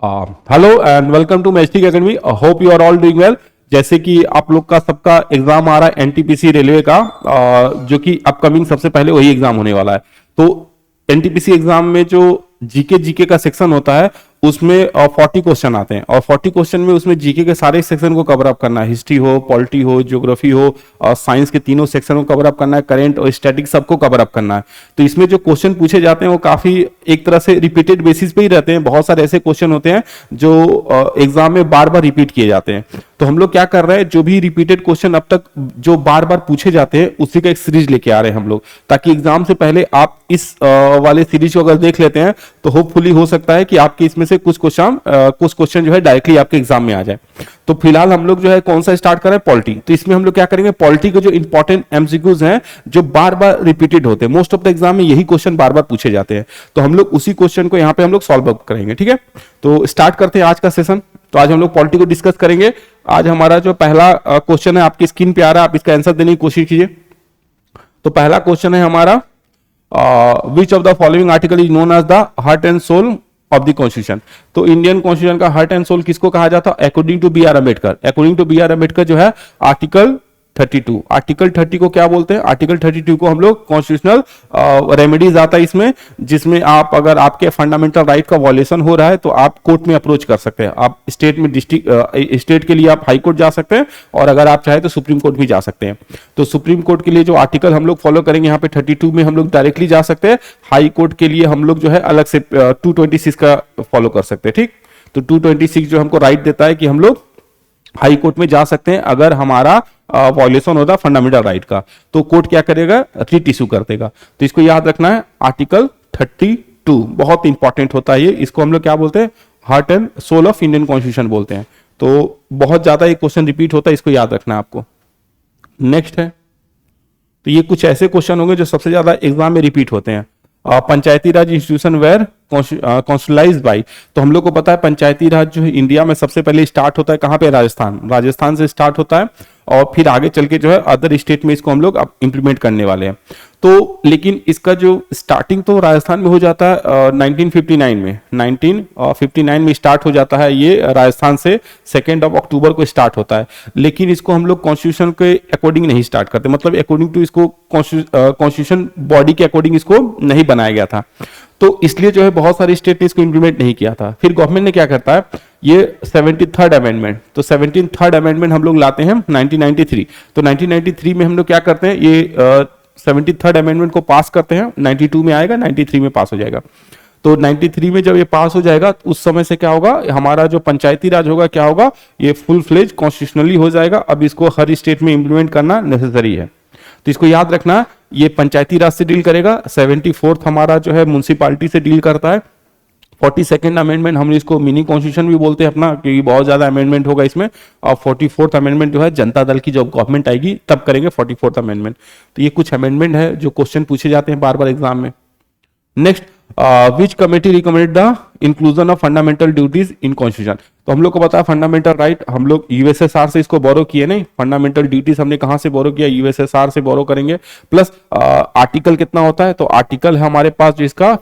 Hello and welcome to Mystic Academy. Hope you are all doing well. जैसे कि आप लोग का सबका एग्जाम आ रहा है एनटीपीसी रेलवे का, जो कि अपकमिंग सबसे पहले वही एग्जाम होने वाला है। तो एनटीपीसी एग्जाम में जो जीके का सेक्शन होता है उसमें 40 क्वेश्चन आते हैं और 40 क्वेश्चन में उसमें जीके के सारे सेक्शन को कवर अप करना है। हिस्ट्री हो, पॉलिटी हो, ज्योग्राफी हो और साइंस के तीनों सेक्शन को कवर अप करना है। करेंट और स्टैटिक सबको कवर अप करना है। तो इसमें जो क्वेश्चन पूछे जाते हैं वो काफी एक तरह से रिपीटेड बेसिस पे ही रहते हैं। बहुत सारे ऐसे क्वेश्चन होते हैं जो एग्जाम में बार बार रिपीट किए जाते हैं। तो हम लोग क्या कर रहे हैं, जो भी रिपीटेड क्वेश्चन अब तक जो बार बार पूछे जाते हैं उसी का एक सीरीज लेके आ रहे हैं हम लोग, ताकि एग्जाम से पहले आप इस वाले सीरीज को अगर देख लेते हैं तो होपफुली हो सकता है कि आपके इसमें से कुछ क्वेश्चन जो है डायरेक्टली आपके एग्जाम में आ जाए। तो फिलहाल हम लोग जो है कौन सा स्टार्ट कर रहे हैं, पॉलिटी। तो इसमें हम लोग क्या करेंगे, पॉलिटी के जो इंपॉर्टेंट एमसीक्यूज हैं जो बार बार रिपीटेड होते हैं, मोस्ट ऑफ द एग्जाम में यही क्वेश्चन बार बार पूछे जाते हैं, तो हम लोग उसी क्वेश्चन को यहाँ पे हम लोग सॉल्व अप करेंगे। ठीक है, तो स्टार्ट करते हैं आज का सेशन। तो आज हम लोग पॉलिटी को डिस्कस करेंगे। आज हमारा जो पहला क्वेश्चन है आपकी स्क्रीन पे आ रहा है, आप इसका आंसर देने की कोशिश कीजिए। तो पहला क्वेश्चन है हमारा, which of the following article is known as the heart and soul of the constitution. तो इंडियन कॉन्स्टिट्यूशन का हार्ट एंड सोल किसको कहा जाता है, according to B R Ambedkar. According to B R Ambedkar जो है आर्टिकल 32। आर्टिकल 30 को क्या बोलते हैं, आर्टिकल 32 को हम लोग कॉन्स्टिट्यूशनल रेमेडीज आता है इसमें, जिसमें आप अगर आपके फंडामेंटल राइट का वॉलेशन हो रहा है तो आप कोर्ट में अप्रोच कर सकते हैं। आप स्टेट में डिस्ट्रिक्ट स्टेट के लिए आप हाई कोर्ट जा सकते हैं और अगर आप चाहे तो सुप्रीम कोर्ट भी जा सकते हैं। तो सुप्रीम कोर्ट के लिए जो आर्टिकल हम लोग फॉलो करेंगे यहाँ पे 32 में हम लोग डायरेक्टली जा सकते हैं। हाई कोर्ट के लिए हम लोग जो है अलग से 226 का फॉलो कर सकते हैं। ठीक, तो 226 जो हमको राइट देता है कि हम लोग हाई कोर्ट में जा सकते हैं अगर हमारा वॉयलेशन होता है फंडामेंटल राइट का। तो कोर्ट क्या करेगा, रिट इशू कर देगा। तो इसको याद रखना है, आर्टिकल 32 बहुत इंपॉर्टेंट होता है ये। इसको हम लोग क्या बोलते हैं, heart and soul of Indian constitution बोलते हैं। तो बहुत ज्यादा ये क्वेश्चन रिपीट होता है, इसको याद रखना है आपको। नेक्स्ट है, तो ये कुछ ऐसे क्वेश्चन होंगे जो सबसे ज्यादा एग्जाम में रिपीट होते हैं। पंचायती राज इंस्टीट्यूशन वेयर कॉन्स्टिट्यूलाइज्ड बाय। तो हम लोग को पता है पंचायती राज जो है इंडिया में सबसे पहले स्टार्ट होता है कहां पे, राजस्थान से स्टार्ट होता है और फिर आगे चल के जो है अदर स्टेट में इसको हम लोग इंप्लीमेंट करने वाले हैं। तो लेकिन इसका जो स्टार्टिंग तो राजस्थान में हो जाता है 1959 में। 1959 में स्टार्ट हो जाता है ये राजस्थान से, 2 अक्टूबर को स्टार्ट होता है। लेकिन इसको हम लोग कॉन्स्टिट्यूशन के अकॉर्डिंग नहीं स्टार्ट करते, मतलब अकॉर्डिंग टू इसको कॉन्स्टिट्यूशन बॉडी के अकॉर्डिंग इसको नहीं बनाया गया था। तो इसलिए जो है बहुत सारे स्टेट ने इसको इंप्लीमेंट नहीं किया था। फिर गवर्नमेंट ने क्या करता है, ये 73rd अमेंडमेंट, तो 73rd अमेंडमेंट हम लोग लाते हैं 1993। तो 1993 में हम लोग क्या करते हैं, ये 73rd अमेंडमेंट को पास करते हैं। 92 में आएगा, 93 में पास हो जाएगा। तो 93 में जब ये पास हो जाएगा तो उस समय से क्या होगा, हमारा जो पंचायती राज होगा क्या होगा, ये फुल फ्लेज कॉन्स्टिट्यूशनली हो जाएगा। अब इसको हर स्टेट में इंप्लीमेंट करना नेसेसरी है। तो इसको याद रखना, ये पंचायती राज से डील करेगा। 74th हमारा जो है म्युनिसिपालिटी से डील करता है। 42nd अमेंडमेंट हम इसको मिनी कॉन्स्टिट्यूशन भी बोलते हैं अपना, क्योंकि बहुत ज्यादा अमेंडमेंट होगा इसमें। और 44th अमेंडमेंट जो है जनता दल की जब गवर्नमेंट आएगी तब करेंगे 44th अमेंडमेंट। तो ये कुछ अमेंडमेंट है जो क्वेश्चन पूछे जाते हैं बार बार एग्जाम में। Next, which committee recommended the inclusion of fundamental duties in constitution. तो हम लोग को पता है फंडामेंटल राइट हम लोग यूएसएसआर से इसको बोरो किए, नहीं फंडामेंटल ड्यूटीज हमने कहां से बोरो किया, यूएसएसआर से बोरो करेंगे। प्लस आर्टिकल कितना होता है, तो आर्टिकल है हमारे पास जो इसका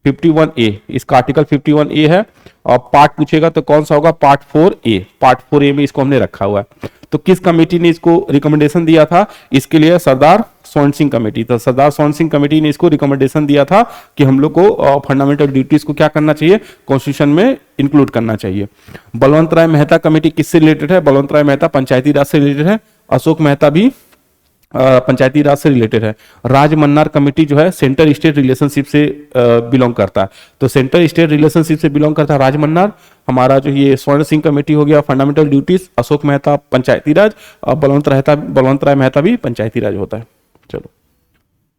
51A, इसका आर्टिकल 51A है। और पार्ट पूछेगा तो कौन सा होगा, पार्ट 4A। पार्ट 4A में इसको हमने रखा हुआ है। तो किस कमेटी ने इसको रिकमेंडेशन दिया था, इसके लिए सरदार स्वर्ण सिंह कमेटी। तो सरदार स्वर्ण सिंह कमेटी ने इसको रिकमेंडेशन दिया था कि हम लोग को फंडामेंटल ड्यूटीज को क्या करना चाहिए, कॉन्स्टिट्यूशन में इंक्लूड करना चाहिए। बलवंत राय मेहता कमेटी किससे रिलेटेड है, बलवंत राय मेहता पंचायती राज से रिलेटेड है। अशोक मेहता भी पंचायती राज से रिलेटेड है। राज मन्नार कमेटी जो है सेंटर स्टेट रिलेशनशिप से बिलोंग करता है। तो सेंटर स्टेट रिलेशनशिप से बिलोंग करता है राज मन्नार। हमारा जो ये स्वर्ण सिंह कमेटी हो गया फंडामेंटल ड्यूटीज, अशोक मेहता पंचायती राज, बलवंत राय मेहता भी पंचायती राज होता है। चलो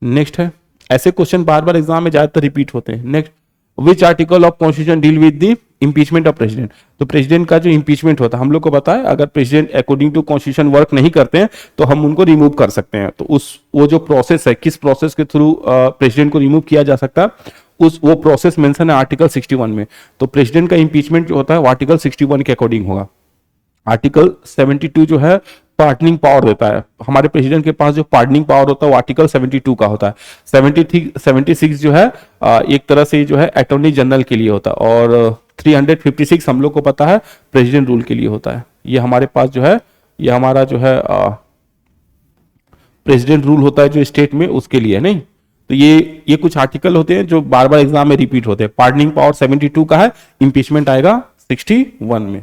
नेक्स्ट है, ऐसे क्वेश्चन बार बार एग्जाम में ज्यादातर रिपीट होते हैं। Next, which article of constitution deal with the impeachment of president. तो प्रेसिडेंट का जो इंपीचमेंट होता है हम लोग को पता है, अगर president according to constitution work नहीं करते हैं तो हम उनको रिमूव कर सकते हैं। तो वो जो प्रोसेस है, किस प्रोसेस के थ्रू प्रेसिडेंट को रिमूव किया जा सकता है, वो प्रोसेस मेंशन है आर्टिकल 61 में। तो प्रेसिडेंट का इंपीचमेंट जो होता है वो आर्टिकल 61 के अकॉर्डिंग होगा। आर्टिकल 72 जो है पार्डनिंग पावर देता है। हमारे प्रेसिडेंट के पास जो पार्डनिंग पावर होता है वो आर्टिकल 72 का होता है। 76 जो है एक तरह से जो है अटॉर्नी जनरल के लिए होता है। और 356 हम लोग को पता है प्रेसिडेंट रूल के लिए होता है। ये हमारे पास जो है, ये हमारा जो है प्रेसिडेंट रूल होता है जो स्टेट में, उसके लिए नहीं। तो ये कुछ आर्टिकल होते हैं जो बार बार एग्जाम में रिपीट होते हैं। पार्डनिंग पावर 72 का है, इंपीचमेंट आएगा 61 में।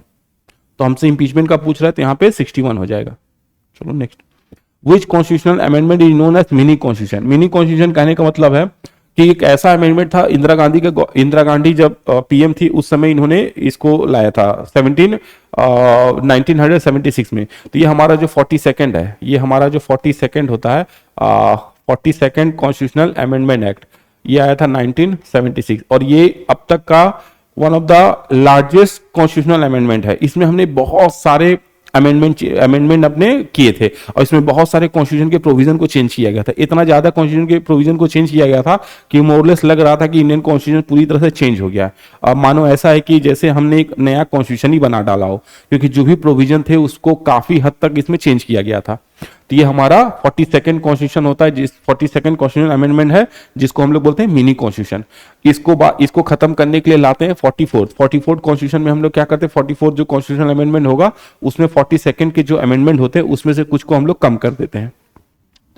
तो हमसे इंपीचमेंट का पूछ रहा है तो यहाँ पे 61 हो जाएगा। चलो next, which constitutional amendment is known as mini constitution. Mini constitution कहने का मतलब है कि एक ऐसा अमेंडमेंट था, इंदिरा गांधी जब पीएम थी उस समय इन्होंने इसको लाया था 1976 में। तो ये हमारा जो 42nd है, ये हमारा जो 42nd होता है 42nd कॉन्स्टिट्यूशनल अमेंडमेंट एक्ट, ये आया था 1976 और ये अब तक का one of the largest constitutional amendment है। इसमें हमने बहुत सारे अमेंडमेंट अपने किए थे और इसमें बहुत सारे कॉन्स्टिट्यूशन के प्रोविजन को चेंज किया गया था। इतना ज्यादा कॉन्स्टिट्यूशन के प्रोविजन को चेंज किया गया था कि मोरलेस लग रहा था कि इंडियन कॉन्स्टिट्यूशन पूरी तरह से चेंज हो गया है। अब मानो ऐसा है कि जैसे हमने एक नया कॉन्स्टिट्यूशन ही बना डाला हो, क्योंकि जो भी प्रोविजन थे उसको काफी हद तक इसमें चेंज किया गया था। तो ये हमारा 42nd कॉन्स्टिट्यूशन होता है, जिस 42nd कॉन्स्टिट्यूशन अमेंडमेंट है जिसको हम लोग बोलते हैं मिनी कॉन्स्टिट्यूशन। इसको खत्म करने के लिए लाते हैं 44th कॉन्स्टिट्यूशन में हम लोग क्या करते हैं, 44 जो कॉन्स्टिट्यूशन अमेंडमेंट होगा उसमें 42nd के जो अमेंडमेंट होते हैं उसमें से कुछ को हम लोग कम कर देते हैं।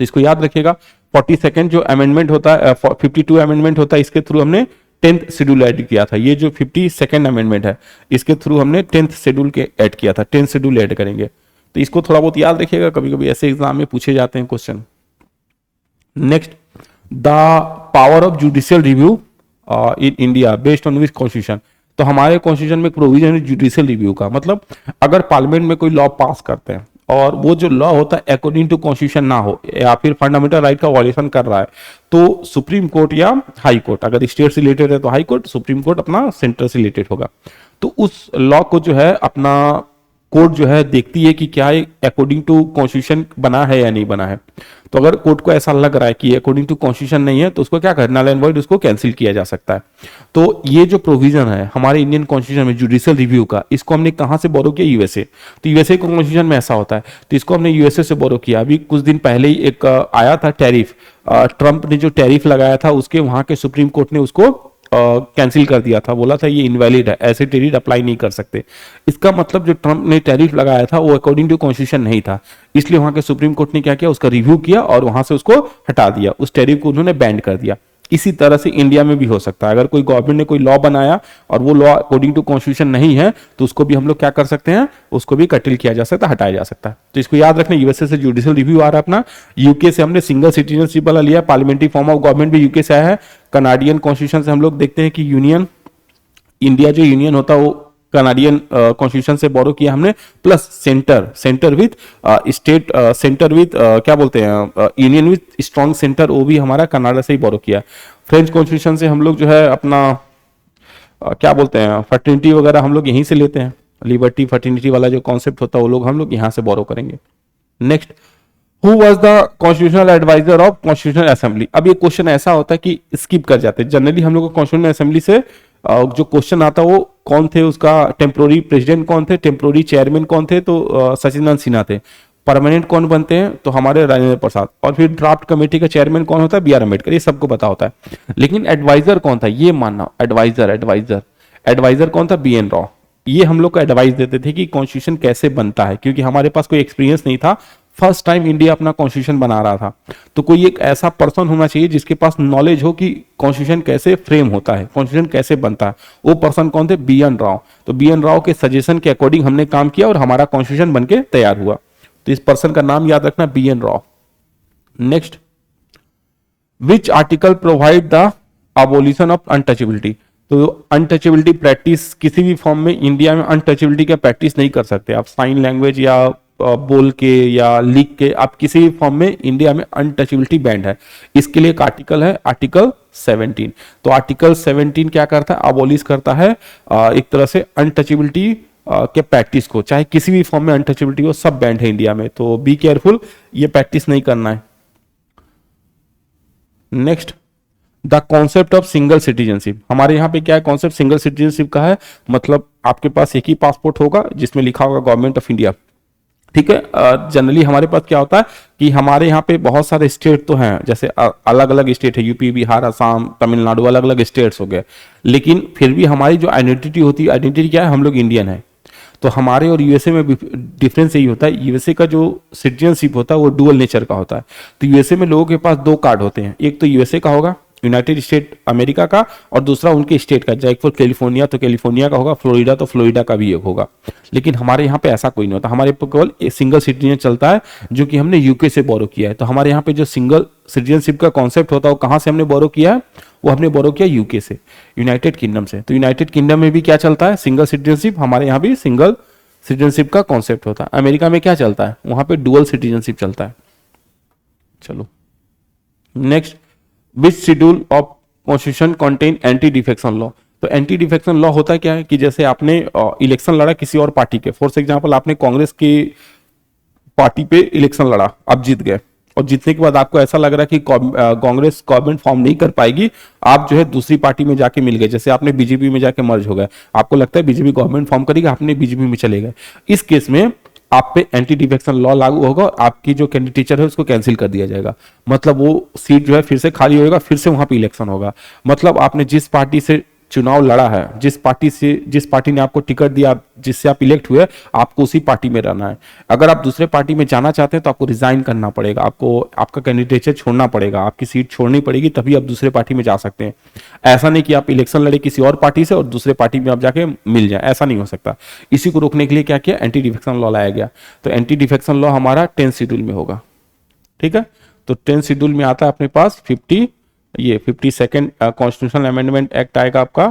तो इसको याद रखिएगा, 42nd जो अमेंडमेंट होता है 52 अमेंडमेंट होता है, इसके थ्रू हमने 10th शेड्यूल ऐड किया था। ये जो 52nd अमेंडमेंट है इसके थ्रू हमने 10th शेड्यूल के ऐड किया था, 10th शेड्यूल ऐड करेंगे। तो इसको थोड़ा बहुत याद रखिएगा, कभी कभी ऐसे एग्जाम में पूछे जाते हैं question. Next, the power of judicial review in India based on which constitution. तो हमारे कॉन्स्टिट्यूशन में प्रोविजन है जुडिशियल रिव्यू का, मतलब अगर पार्लियामेंट में कोई लॉ पास करते हैं और वो जो लॉ होता है अकॉर्डिंग टू कॉन्स्टिट्यूशन ना हो या फिर फंडामेंटल राइट का वायलेशन कर रहा है, तो सुप्रीम कोर्ट या हाई कोर्ट, अगर स्टेट से रिलेटेड है तो हाई कोर्ट, सुप्रीम कोर्ट अपना सेंटर से रिलेटेड होगा, तो उस लॉ को जो है अपना कोर्ट जो है देखती है कि क्या अकॉर्डिंग टू कॉन्स्टिट्यूशन बना है या नहीं बना है। तो अगर कोर्ट को ऐसा लग रहा है कि अकॉर्डिंग टू कॉन्स्टिट्यूशन नहीं है तो उसको क्या करना, नल एंड वॉइड, उसको कैंसिल किया जा सकता है। तो ये जो प्रोविजन है हमारे इंडियन कॉन्स्टिट्यूशन में जुडिशियल रिव्यू का, इसको हमने कहां से बोरो किया, यूएसए। तो यूएसए को कॉन्स्टिट्यूशन में ऐसा होता है, तो इसको हमने यूएसए से बोरो किया। अभी कुछ दिन पहले ही एक आया था टैरिफ, ट्रंप ने जो टैरिफ लगाया था उसके वहां के सुप्रीम कोर्ट ने उसको कैंसिल कर दिया था, बोला था ये इनवैलिड है, ऐसे टैरिफ अप्लाई नहीं कर सकते। इसका मतलब जो ट्रंप ने टैरिफ लगाया था वो अकॉर्डिंग टू कॉन्स्टिट्यूशन नहीं था, इसलिए वहां के सुप्रीम कोर्ट ने क्या किया, उसका रिव्यू किया और वहां से उसको हटा दिया, उस टैरिफ को उन्होंने बैन कर दिया। इसी तरह से इंडिया में भी हो सकता है, अगर कोई गवर्नमेंट ने कोई लॉ बनाया और वो लॉ अकॉर्डिंग टू कॉन्स्टिट्यूशन नहीं है तो उसको भी हम लोग क्या कर सकते हैं, उसको भी कटिल किया जा सकता है, हटाया जा सकता है। तो इसको याद रखना, यूएसए से जुडिशियल रिव्यू आ रहा है अपना, यूके से हमने सिंगल सिटीजनशिप वाला लिया, पार्लियामेंट्री फॉर्म ऑफ गवर्नमेंट भी यूके से आया है, कनाडियन कॉन्स्टिट्यूशन से हम लोग देखते हैं कि यूनियन इंडिया जो यूनियन होता है वो कनाडियन कॉन्स्टिट्यूशन से बोरो किया हमने, plus centre with state, centre with क्या बोलते हैं, यूनियन विथ स्ट्रॉन्ग सेंटर, वो भी हमारा कनाडा से ही बोरो किया। फ्रेंच कॉन्स्टिट्यूशन से हम लोग जो है अपना क्या बोलते हैं, फर्टिनिटी वगैरह हम लोग यहीं से लेते हैं, लिबर्टी फर्टिनिटी वाला जो कॉन्सेप्ट होता है वो लोग हम लोग यहाँ से बोरो करेंगे। Next, who was the constitutional adviser of constitutional assembly. अब ये क्वेश्चन ऐसा होता है कि स्किप कर जाते हैं जनरली हम लोग को। कॉन्स्टिट्यूशनल असेंबली से जो क्वेश्चन आता है वो कौन थे, उसका टेम्पोररी प्रेसिडेंट कौन थे, टेम्पोररी चेयरमैन कौन थे, तो सचिदानंद सिन्हा थे। परमानेंट कौन बनते हैं, तो हमारे राजेंद्र प्रसाद। और फिर ड्राफ्ट कमेटी का चेयरमैन कौन होता है, बी आर अम्बेडकर, ये सबको पता होता है। लेकिन एडवाइजर कौन था, ये मानना, एडवाइजर कौन था, बी एन राव। ये हम लोग को एडवाइस देते थे कि कॉन्स्टिट्यूशन कैसे बनता है, क्योंकि हमारे पास कोई एक्सपीरियंस नहीं था, फर्स्ट टाइम इंडिया अपना कॉन्स्टिट्यूशन बना रहा था। तो कोई एक ऐसा पर्सन होना चाहिए जिसके पास नॉलेज हो कि कॉन्स्टिट्यूशन कैसे फ्रेम होता है, कॉन्स्टिट्यूशन कैसे बनता है। वो पर्सन कौन थे, बी एन राव। तो बी एन राव के सजेशन के अकॉर्डिंग हमने काम किया और हमारा कॉन्स्टिट्यूशन बनके तैयार हुआ। तो इस पर्सन का नाम याद रखना, B N Rau. Next, which article provide the abolition of untouchability. तो अनटचेबिलिटी प्रैक्टिस किसी भी फॉर्म में इंडिया में अनटचेबिलिटी का प्रैक्टिस नहीं कर सकते आप, साइन लैंग्वेज या बोल के या लिख के, आप किसी भी फॉर्म में इंडिया में अनटचेबिलिटी बैंड है। इसके लिए एक आर्टिकल है, आर्टिकल 17। तो आर्टिकल 17 क्या करता है, अबोलिश करता है एक तरह से अनटचेबिलिटी के प्रैक्टिस को, चाहे किसी भी फॉर्म में अनटचेबिलिटी हो, सब बैंड है इंडिया में। तो बी केयरफुल, ये प्रैक्टिस नहीं करना है। Next, the concept of single citizenship. हमारे यहाँ पे क्या है, कॉन्सेप्ट सिंगल सिटीजनशिप का है, मतलब आपके पास एक ही पासपोर्ट होगा जिसमें लिखा होगा गवर्नमेंट ऑफ इंडिया, ठीक है। जनरली हमारे पास क्या होता है कि हमारे यहाँ पे बहुत सारे स्टेट तो हैं, जैसे अलग अलग स्टेट है, यूपी, बिहार, असम, तमिलनाडु, अलग अलग स्टेट्स हो गए, लेकिन फिर भी हमारी जो आइडेंटिटी होती है, आइडेंटिटी क्या है, हम लोग इंडियन है। तो हमारे और यूएसए में डिफरेंस यही होता है, यूएसए का जो सिटीजनशिप होता है वो डुअल नेचर का होता है। तो यूएसए में लोगों के पास दो कार्ड होते हैं, एक तो यूएसए का होगा, यूनाइटेड स्टेट अमेरिका का, और दूसरा उनके स्टेट का, जैसे कैलिफोर्निया तो कैलिफोर्निया का होगा, फ्लोरिडा तो फ्लोरिडा का भी एक होगा। लेकिन हमारे यहाँ पे ऐसा कोई नहीं होता, हमारे पे केवल एक सिंगल सिटीजन चलता है, जो कि हमने यूके से बोरो किया है। तो हमारे यहाँ पे जो सिंगल सिटीजनशिप का कॉन्सेप्ट होता है वो कहाँ से हमने बोरो किया है, वो हमने बोरो किया यूके से, यूनाइटेड किंगडम से। तो यूनाइटेड किंगडम में भी क्या चलता है, सिंगल सिटीजनशिप, हमारे यहाँ भी सिंगल सिटीजनशिप का कॉन्सेप्ट होता है। अमेरिका में क्या चलता है, वहां पे डुअल सिटीजनशिप चलता है। चलो next, which schedule of constitution contain anti defection law. तो एंटी डिफेक्शन लॉ होता क्या है कि जैसे आपने इलेक्शन लड़ा किसी और पार्टी के, फॉर एग्जांपल आपने कांग्रेस की पार्टी पे इलेक्शन लड़ा, आप जीत गए, और जीतने के बाद आपको ऐसा लग रहा है कि कांग्रेस गवर्नमेंट फॉर्म नहीं कर पाएगी, आप जो है दूसरी पार्टी में जाके मिल गए, जैसे आपने बीजेपी में जाके मर्ज हो गए, आपको लगता है बीजेपी गवर्नमेंट फॉर्म करेगी, आपने बीजेपी में चले गए। इस केस में आप पे एंटी डिफेक्शन लॉ लागू होगा, आपकी जो कैंडिडेचर है उसको कैंसिल कर दिया जाएगा। मतलब वो सीट जो है फिर से खाली होगा, फिर से वहां पे इलेक्शन होगा। मतलब आपने जिस पार्टी से चुनाव लड़ा है, जिस पार्टी ने आपको टिकट दिया, जिससे आप इलेक्ट हुए, आपको उसी पार्टी में रहना है। अगर आप दूसरे पार्टी में जाना चाहते हैं तो आपको रिजाइन करना पड़ेगा, आपको आपका कैंडिडेचर छोड़ना पड़ेगा, आपकी सीट छोड़नी पड़ेगी, तभी आप दूसरे पार्टी में जा सकते हैं। ऐसा नहीं कि आप इलेक्शन लड़े किसी और पार्टी से और दूसरे पार्टी में आप जाके मिल जाए, ऐसा नहीं हो सकता। इसी को रोकने के लिए क्या किया, एंटी डिफेक्शन लॉ लाया गया। तो एंटी डिफेक्शन लॉ हमारा 10th शेड्यूल में होगा। ठीक है, तो 10th शेड्यूल में आता है अपने पास 52nd कॉन्स्टिट्यूशनल अमेंडमेंट एक्ट आएगा आपका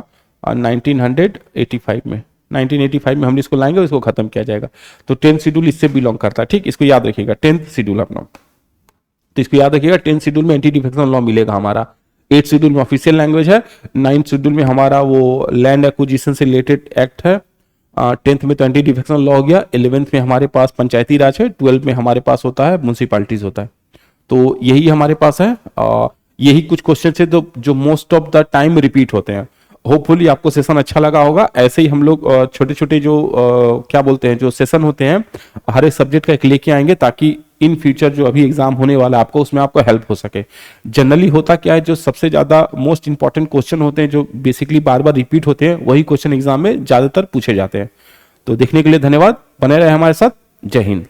1985 में। 1985 में हम इसको लाएंगे, इसको खत्म किया जाएगा। तो 10th शेड्यूल इससे बिलोंग करता है। ठीक, इसको याद रखिएगा, 10th शेड्यूल अपना, तो इसको याद रखिएगा। 10th शेड्यूल में एंटी डिफेक्शन लॉ मिलेगा हमारा। 8th शेड्यूल में ऑफिशियल लैंग्वेज है। 9th शेड्यूल में हमारा वो लैंड एक्विजिशन से रिलेटेड एक्ट है। 10th में तो एंटी डिफेक्शन लॉ हो गया। 11th में हमारे पास पंचायती राज है। 12th में हमारे पास होता है म्युनिसिपैलिटीज होता है। तो यही हमारे पास है। यही कुछ क्वेश्चन है जो most of the time repeat होते हैं। होपफुली आपको सेशन अच्छा लगा होगा। ऐसे ही हम लोग छोटे छोटे जो क्या बोलते हैं, जो सेशन होते हैं हर एक सब्जेक्ट का एक लेके आएंगे, ताकि इन फ्यूचर जो अभी एग्जाम होने वाला है आपको, उसमें आपको हेल्प हो सके। जनरली होता क्या है, जो सबसे ज्यादा मोस्ट इंपॉर्टेंट क्वेश्चन होते हैं, जो बेसिकली बार बार रिपीट होते हैं, वही क्वेश्चन एग्जाम में ज्यादातर पूछे जाते हैं। तो देखने के लिए धन्यवाद, बने रहे हमारे साथ। जय हिंद।